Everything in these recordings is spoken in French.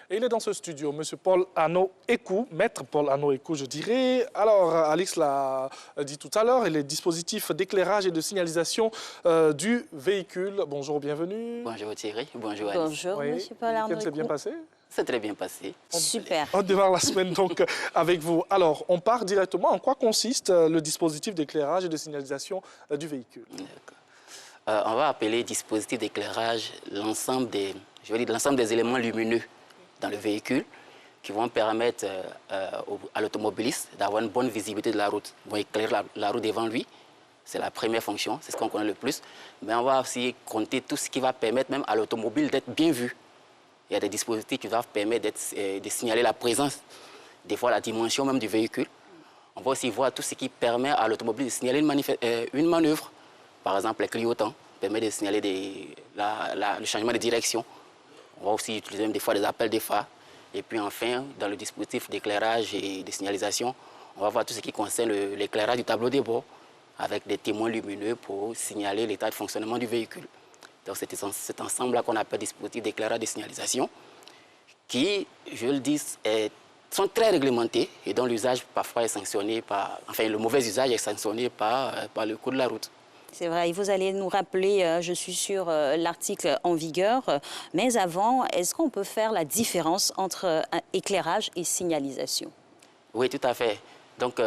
Et il est dans ce studio, M. Paul Ano-Ekou, maître Paul Ano-Ekou, je dirais. Alors, Alix l'a dit tout à l'heure, et les dispositifs d'éclairage et de signalisation du véhicule. Bonjour, bienvenue. Bonjour Thierry, bonjour Alice. Bonjour, Oui. M. Paul Ano-Ekou. C'est bien passé? C'est très bien passé. Super. On démarre la semaine donc avec vous. Alors, on part directement. En quoi consiste le dispositif d'éclairage et de signalisation du véhicule? On va appeler dispositif d'éclairage l'ensemble des éléments lumineux dans le véhicule qui vont permettre à l'automobiliste d'avoir une bonne visibilité de la route. Ils vont éclairer la route devant lui. C'est la première fonction, c'est ce qu'on connaît le plus. Mais on va aussi compter tout ce qui va permettre même à l'automobile d'être bien vu. Il y a des dispositifs qui doivent permettre de signaler la présence, des fois la dimension même du véhicule. On va aussi voir tout ce qui permet à l'automobile de signaler une manœuvre. Par exemple, les clignotants permettent de signaler le changement de direction. On va aussi utiliser même des fois des appels des phares. Et puis enfin, dans le dispositif d'éclairage et de signalisation, on va voir tout ce qui concerne l'éclairage du tableau de bord avec des témoins lumineux pour signaler l'état de fonctionnement du véhicule. Donc c'est cet ensemble-là qu'on appelle dispositif d'éclairage et de signalisation qui, je le dis, sont très réglementés et dont l'usage parfois est sanctionné par... Enfin, le mauvais usage est sanctionné par le code de la route. C'est vrai, vous allez nous rappeler, je suis sûre, l'article en vigueur. Mais avant, est-ce qu'on peut faire la différence entre éclairage et signalisation? Oui, tout à fait. Donc,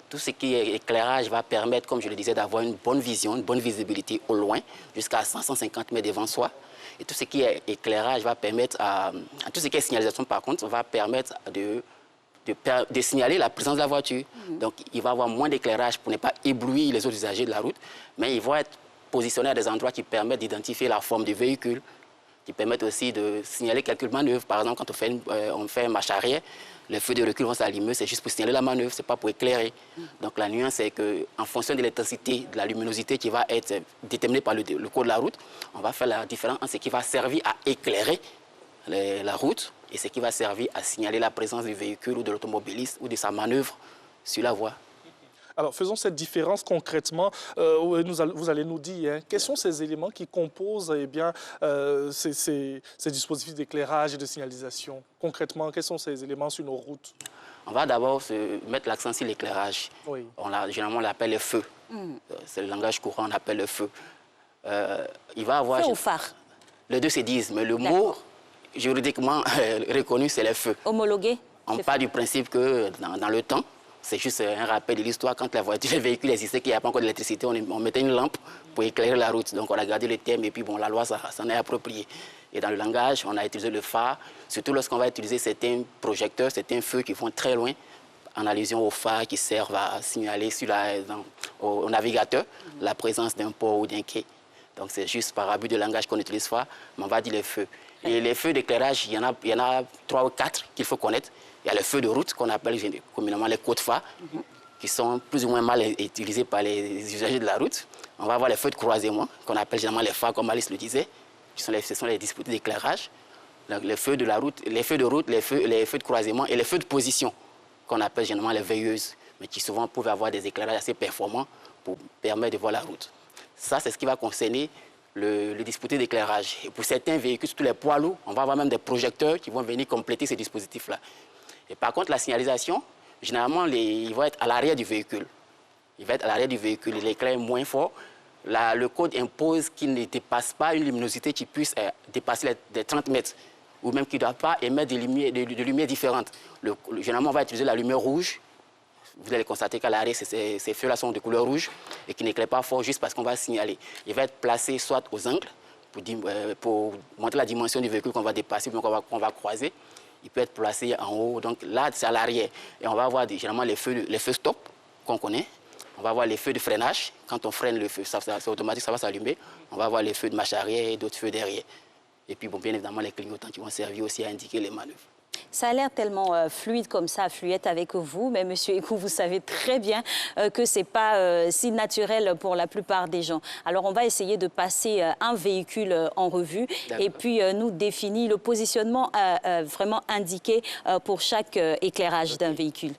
tout ce qui est éclairage va permettre, comme je le disais, d'avoir une bonne vision, une bonne visibilité au loin, jusqu'à 150 mètres devant soi. Et tout ce qui est éclairage va permettre tout ce qui est signalisation, par contre, va permettre de signaler la présence de la voiture. Donc, il va y avoir moins d'éclairage pour ne pas éblouir les autres usagers de la route, mais il va être positionné à des endroits qui permettent d'identifier la forme du véhicule, qui permettent aussi de signaler quelques manœuvres. Par exemple, quand on fait une marche arrière, les feux de recul vont s'allumer, c'est juste pour signaler la manœuvre, ce n'est pas pour éclairer. Donc la nuance, c'est qu'en fonction de l'intensité, de la luminosité qui va être déterminée par le code de la route, on va faire la différence entre ce qui va servir à éclairer la route et ce qui va servir à signaler la présence du véhicule ou de l'automobiliste ou de sa manœuvre sur la voie. Alors, faisons cette différence concrètement. Vous allez nous dire, quels sont ces éléments qui composent ces dispositifs d'éclairage et de signalisation? Concrètement, quels sont ces éléments sur nos routes? On va d'abord mettre l'accent sur l'éclairage. Oui. Généralement, on l'appelle le feu. C'est le langage courant, on appelle le feu. Il va avoir... Feu ou phare? Les deux se disent, mais le mot juridiquement reconnu, c'est le feu. Homologué? On part du principe que dans le temps, c'est juste un rappel de l'histoire. Quand les véhicules existaient, qu'il n'y avait pas encore d'électricité, on mettait une lampe pour éclairer la route. Donc on a gardé le terme et puis bon, la loi s'en est appropriée. Et dans le langage, on a utilisé le phare, surtout lorsqu'on va utiliser certains projecteurs, certains feux qui vont très loin, en allusion aux phares qui servent à signaler au navigateur la présence d'un port ou d'un quai. Donc c'est juste par abus de langage qu'on utilise phare, mais on va dire les feux. Et les feux d'éclairage, il y en a 3 ou 4 qu'il faut connaître. Il y a les feux de route qu'on appelle communément les côtes phares, qui sont plus ou moins mal utilisés par les usagers de la route. On va avoir les feux de croisement, qu'on appelle généralement les phares, comme Alice le disait. Ce sont les dispositifs d'éclairage. Les feux de la route, les feux de route, les feux de croisement et les feux de position, qu'on appelle généralement les veilleuses, mais qui souvent peuvent avoir des éclairages assez performants pour permettre de voir la route. Ça, c'est ce qui va concerner le dispositif d'éclairage. Et pour certains véhicules, surtout les poids lourds, on va avoir même des projecteurs qui vont venir compléter ces dispositifs-là. Et par contre, la signalisation, généralement, il va être à l'arrière du véhicule. Il va être à l'arrière du véhicule, il éclaire moins fort. Le code impose qu'il ne dépasse pas une luminosité qui puisse dépasser les 30 mètres, ou même qu'il ne doit pas émettre de lumière différentes. Généralement, on va utiliser la lumière rouge. Vous allez constater qu'à l'arrière, ces feux-là sont de couleur rouge et qui n'éclairent pas fort juste parce qu'on va signaler. Il va être placé soit aux angles pour montrer la dimension du véhicule qu'on va dépasser, qu'on va croiser. Il peut être placé en haut, donc là, c'est à l'arrière. Et on va avoir généralement les feux stop qu'on connaît. On va avoir les feux de freinage. Quand on freine le feu, c'est automatique, ça va s'allumer. On va avoir les feux de marche arrière et d'autres feux derrière. Et puis, bon, bien évidemment, les clignotants qui vont servir aussi à indiquer les manœuvres. Ça a l'air tellement fluide comme ça, fluette avec vous, mais Monsieur Ekou, vous savez très bien que ce n'est pas si naturel pour la plupart des gens. Alors, on va essayer de passer un véhicule en revue et puis nous définir le positionnement vraiment indiqué pour chaque éclairage d'un véhicule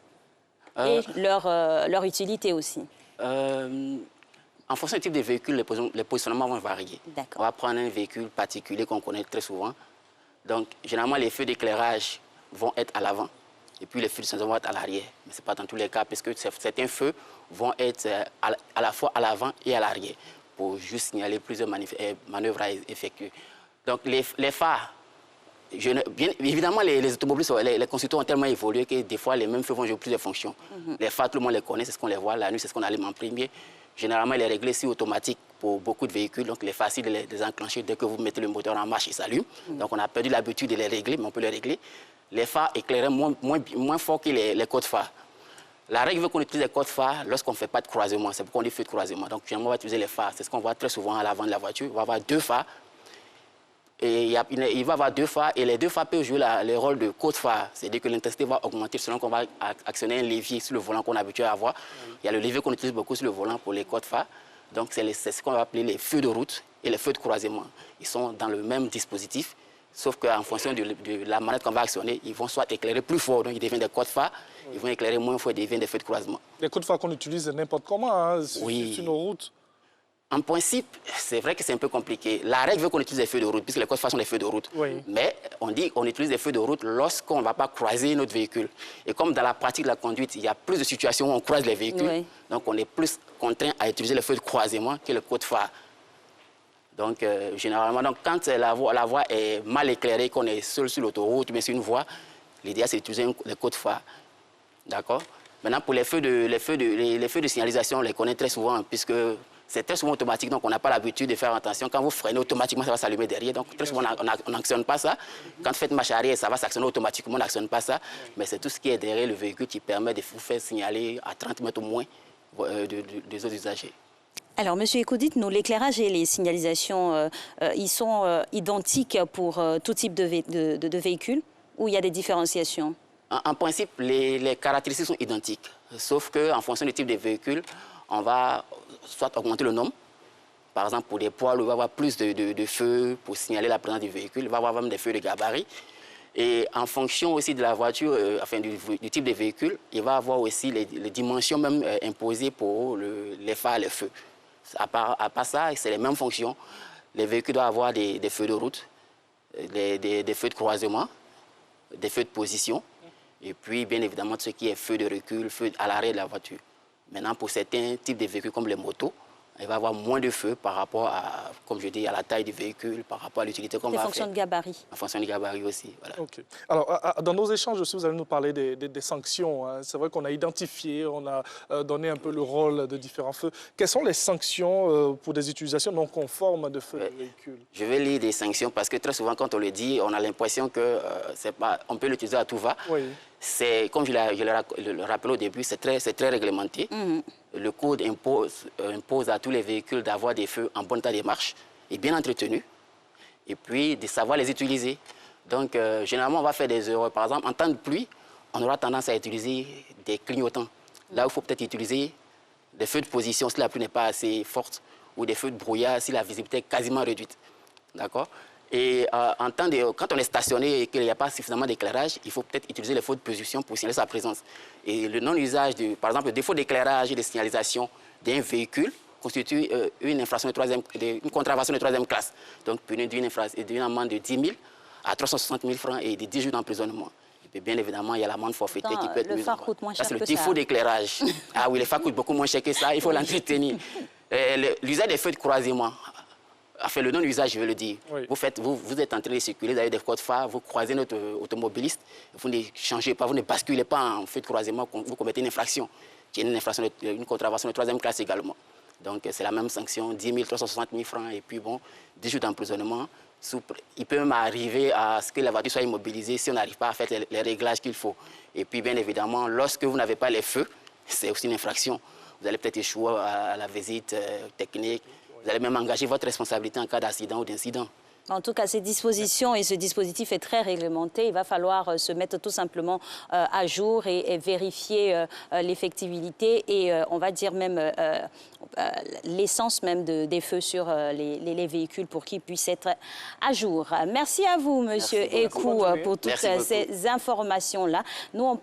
et leur utilité aussi. En fonction du type de véhicule, les positionnements vont varier. D'accord. On va prendre un véhicule particulier qu'on connaît très souvent. Donc, généralement, les feux d'éclairage vont être à l'avant et puis les feux de signalisation vont être à l'arrière. Mais ce n'est pas dans tous les cas, parce que certains feux vont être à la fois à l'avant et à l'arrière pour juste signaler plusieurs manœuvres à effectuer. Donc, les phares, bien évidemment, les automobilistes, les constructeurs ont tellement évolué que des fois, les mêmes feux vont jouer plusieurs fonctions. Les phares, tout le monde les connaît, c'est ce qu'on les voit. La nuit, c'est ce qu'on allume en premier. Généralement, il est réglé sur automatique pour beaucoup de véhicules. Donc, il est facile de les enclencher dès que vous mettez le moteur en marche, il s'allume. Donc, on a perdu l'habitude de les régler, mais on peut les régler. Les phares éclairent moins fort que les codes phares. La règle veut qu'on utilise les codes phares lorsqu'on ne fait pas de croisement. C'est pourquoi on dit feu de croisement. Donc, généralement, on va utiliser les phares. C'est ce qu'on voit très souvent à l'avant de la voiture. On va avoir 2 phares. Et il va avoir 2 phares. Et les 2 phares peuvent jouer le rôle de code phare. C'est-à-dire que l'intensité va augmenter selon qu'on va actionner un levier sur le volant qu'on est habitué à avoir. Il y a le levier qu'on utilise beaucoup sur le volant pour les codes phares. Donc, c'est ce qu'on va appeler les feux de route et les feux de croisement. Ils sont dans le même dispositif. Sauf qu'en fonction de la manette qu'on va actionner, ils vont soit éclairer plus fort, donc ils deviennent des codes phares, ils vont éclairer moins fort, ils deviennent des feux de croisement. Les codes phares qu'on utilise n'importe comment, hein, oui. Sur nos routes. En principe, c'est vrai que c'est un peu compliqué. La règle veut qu'on utilise des feux de route, puisque les codes phares sont des feux de route. Oui. Mais on dit qu'on utilise des feux de route lorsqu'on ne va pas croiser notre véhicule. Et comme dans la pratique de la conduite, il y a plus de situations où on croise les véhicules, oui. Donc on est plus contraint à utiliser les feux de croisement que les codes phares. Donc, généralement, quand la voie est mal éclairée, qu'on est seul sur l'autoroute, mais sur une voie, l'idéal, c'est d'utiliser les codes phares. D'accord? Maintenant, pour les feux de signalisation, on les connaît très souvent, puisque c'est très souvent automatique, donc on n'a pas l'habitude de faire attention. Quand vous freinez, automatiquement, ça va s'allumer derrière. Donc, très souvent, on n'actionne pas ça. Quand vous faites marche arrière, ça va s'actionner automatiquement, on n'actionne pas ça. Mais c'est tout ce qui est derrière le véhicule qui permet de vous faire signaler à 30 mètres au moins des autres usagers. Alors, Monsieur Ekou, dites-nous, l'éclairage et les signalisations, ils sont identiques pour tout type de véhicule ou il y a des différenciations? En principe, les caractéristiques sont identiques, sauf qu'en fonction du type de véhicule, on va soit augmenter le nombre. Par exemple, pour des poids, il va y avoir plus de feux pour signaler la présence du véhicule. Il va y avoir même des feux de gabarit. Et en fonction aussi de la voiture, enfin du type de véhicule, il va y avoir aussi les dimensions même imposées pour les phares, les feux. À part ça, c'est les mêmes fonctions. Les véhicules doivent avoir des feux de route, des feux de croisement, des feux de position, et puis bien évidemment ce qui est feu de recul, feu à l'arrêt de la voiture. Maintenant, pour certains types de véhicules comme les motos, il va y avoir moins de feux par rapport à, comme je dis, à la taille du véhicule, par rapport à l'utilité qu'on va faire. En fonction de gabarit. En fonction du gabarit aussi, voilà. OK. Alors, dans nos échanges aussi, vous allez nous parler des sanctions. Hein. C'est vrai qu'on a identifié, on a donné un peu le rôle de différents feux. Quelles sont les sanctions pour des utilisations non conformes de feux de véhicules? Je vais lire des sanctions parce que très souvent, quand on le dit, on a l'impression que on peut l'utiliser à tout va. Oui. Comme je le rappelais au début, c'est très réglementé. Le code impose à tous les véhicules d'avoir des feux en bon état de marche et bien entretenus, et puis de savoir les utiliser. Donc, généralement, on va faire des erreurs. Par exemple, en temps de pluie, on aura tendance à utiliser des clignotants. Là, il faut peut-être utiliser des feux de position si la pluie n'est pas assez forte, ou des feux de brouillard si la visibilité est quasiment réduite. D'accord? Et quand on est stationné et qu'il n'y a pas suffisamment d'éclairage, il faut peut-être utiliser les feux de position pour signaler sa présence. Et le non-usage, par exemple, le défaut d'éclairage et de signalisation d'un véhicule constitue une infraction une contravention de 3e classe. Donc, puni d'une amende de 10 000 à 360 000 francs et de 10 jours d'emprisonnement. Et puis, bien évidemment, il y a l'amende forfaitaire qui peut être mise. Le phare coûte moins cher que ça. C'est le défaut d'éclairage. Ah oui, le phare coûte beaucoup moins cher que ça, il faut l'entretenir. L'usage des feux de croisement. Enfin, le non-usage, je veux le dire. Oui. Vous êtes en train de circuler, vous avez des codes phares, vous croisez notre automobiliste, vous ne changez pas, vous ne basculez pas en feu de croisement, vous commettez une infraction, qui est une contravention de 3e classe également. Donc, c'est la même sanction, 10 000, 360 000 francs, et puis bon, 10 jours d'emprisonnement. Il peut même arriver à ce que la voiture soit immobilisée si on n'arrive pas à faire les réglages qu'il faut. Et puis, bien évidemment, lorsque vous n'avez pas les feux, c'est aussi une infraction. Vous allez peut-être échouer à la visite technique. Vous allez même engager votre responsabilité en cas d'accident ou d'incident. En tout cas, ces dispositions et ce dispositif est très réglementé. Il va falloir se mettre tout simplement à jour et vérifier l'effectivité et on va dire même l'essence même des feux sur les véhicules pour qu'ils puissent être à jour. Merci à vous, Monsieur Ekou, pour toutes ces informations-là. Nous,